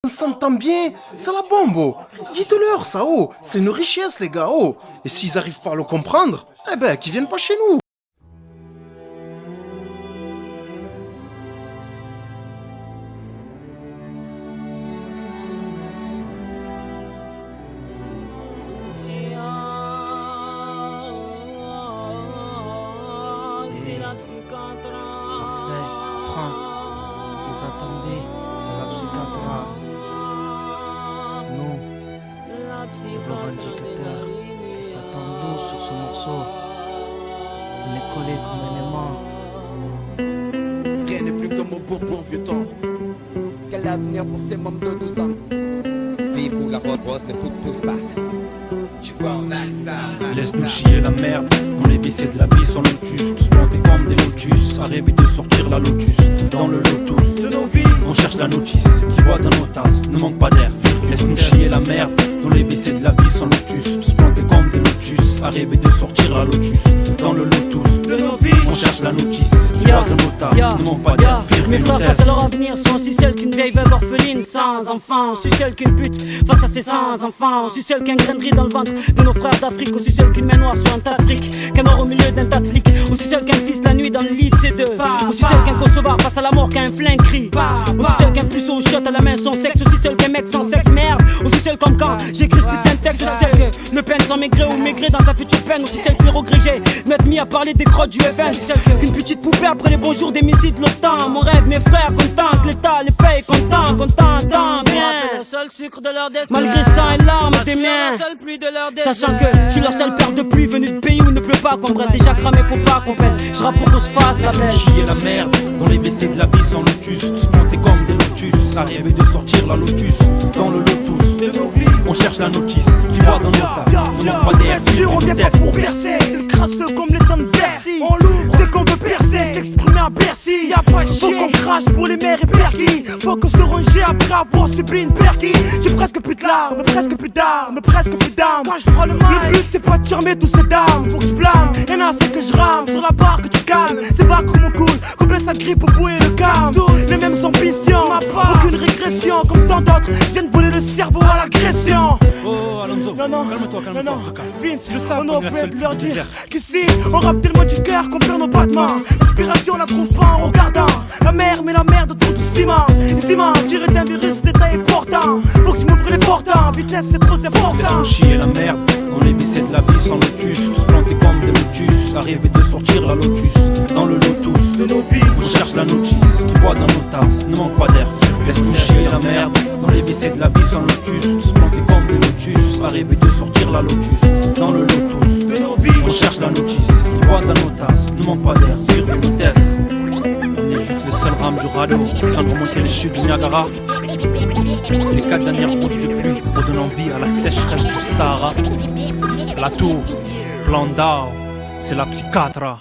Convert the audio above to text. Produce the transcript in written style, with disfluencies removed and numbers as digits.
On s'entend bien, c'est la bombe, oh. Dites-leur ça, oh. C'est une richesse, les gars, oh. Et s'ils arrivent pas à le comprendre, eh ben, qu'ils viennent pas chez nous. Oxley, France, vous entendez, c'est la psychiatra. Nous, les revendicateurs, qu'est-ce que t'attends-nous sur ce morceau? On est collés comme un aimant. Rien n'est plus comme au bon vieux temps. Quel avenir pour ces membres de 12 ans? Vive où la rose ne pousse pas. Tu vois, on a ça. Laisse-nous chier la merde. Dans les WC de la vie sans lotus, tous plantés comme des lotus. À rêver de sortir la lotus. Dans le lotus de nos vies, on cherche la notice qui boit dans nos tasses, ne manque pas d'air. Laisse-nous chier la merde. Dans les WC de la vie sans lotus, tous plantés comme des lotus. À rêver de sortir la lotus. Dans le lotus de nos vies, on cherche la notice qui boit dans nos tasses, ne manque pas d'air. Mes frères face à leur avenir sont aussi seuls qu'une vieille veuve orpheline sans enfant, aussi seul qu'une pute face à ses sans enfants, aussi seul qu'un grain de riz dans le ventre de nos frères d'Afrique, aussi seul qu'une main noire sur un tas de fric, qu'un or au milieu d'un tas de flics, aussi seul qu'un fils la nuit dans le lit de ses deux, aussi seul qu'un Kosovar face à la mort qu'un flingue crie, aussi seul qu'un puceau au shot à la main son sexe, aussi seul qu'un mec sans sexe, merde, aussi seul comme quand j'écris ce putain de texte, aussi seul que Le Pen sans maigrer ou maigrer dans sa future peine, aussi seul que les regrégés m'être mis à parler des crottes du FN, aussi seul qu'une petite poupée après les beaux jours des missiles de l'OTAN, mon rêve mes frères contents, que l'État les paye content, bien. Le seul sucre de leur destin. Malgré sang et larmes des miens, la seule pluie de leur destin. sachant que je suis leur seule paire de pluie venue de pays où il ne pleut pas, qu'on brenne déjà cramé, faut pas qu'on peine. Je rappe pour qu'on se fasse la Laisse-nous belle. chier la merde. Dans les WC de la vie sans lotus, tous plantés comme des lotus. À rêver de sortir la lotus. Dans le lotus de nos vies, on cherche la notice qui boit dans nos tas, ne manque pas d'air. On vient pas pour percer, c'est le crasseux comme les temps de Bercy. C'est qu'on veut percer, s'exprimer à Bercy. Y'a pas de chier, faut qu'on crache pour les mères et perquis. Faut qu'on se ranger après avoir subi une perquis. J'ai presque plus de larmes, presque plus d'armes, presque plus d'armes. Quand je prends le mic, le but c'est pas de charmer tous ces dames. Faut que je blâme, y'en a c'est que je rame sur la barre que tu calmes. C'est pas comme on coule, combien ça grippe au bout et le calme. Tous les mêmes ambitions, aucune régression comme tant d'autres. Viennent voler le cerveau à l'agression. Oh Alonso, Non, calme-toi, non, Vince, le savent, on on est la aurait seule pu leur pute du dire désert. qu'ici, on rappe tellement du cœur qu'on perd nos battements. L'inspiration, on la trouve pas en regardant la mer, mais la mer de tout du ciment. Ciment, tiré d'un virus, l'état est portant. Faut que je m'ouvre les portants, vitesse c'est trop important. Laisse-nous chier la merde. Dans les WC de la vie sans lotus, tous plantés comme des lotus. À rêver de sortir la lotus. Dans le lotus de nos vies, on cherche la notice qui boit dans nos tasses, ne manque pas d'air. Laisse-nous chier la merde. Dans les WC de la vie sans lotus, tous plantés comme des lotus. À rêver de sortir la lotus. Dans le lotus de nos vies, on cherche la notice qui boit dans nos tasses, ne manque pas d'air. Vire de vitesse. On est juste le seul rame du radeau sans remonter les chutes du Niagara. Les 4 dernières gouttes de pluie redonnant vie à la sécheresse du Sahara. La tour, plan d'art, c'est la psychiatra.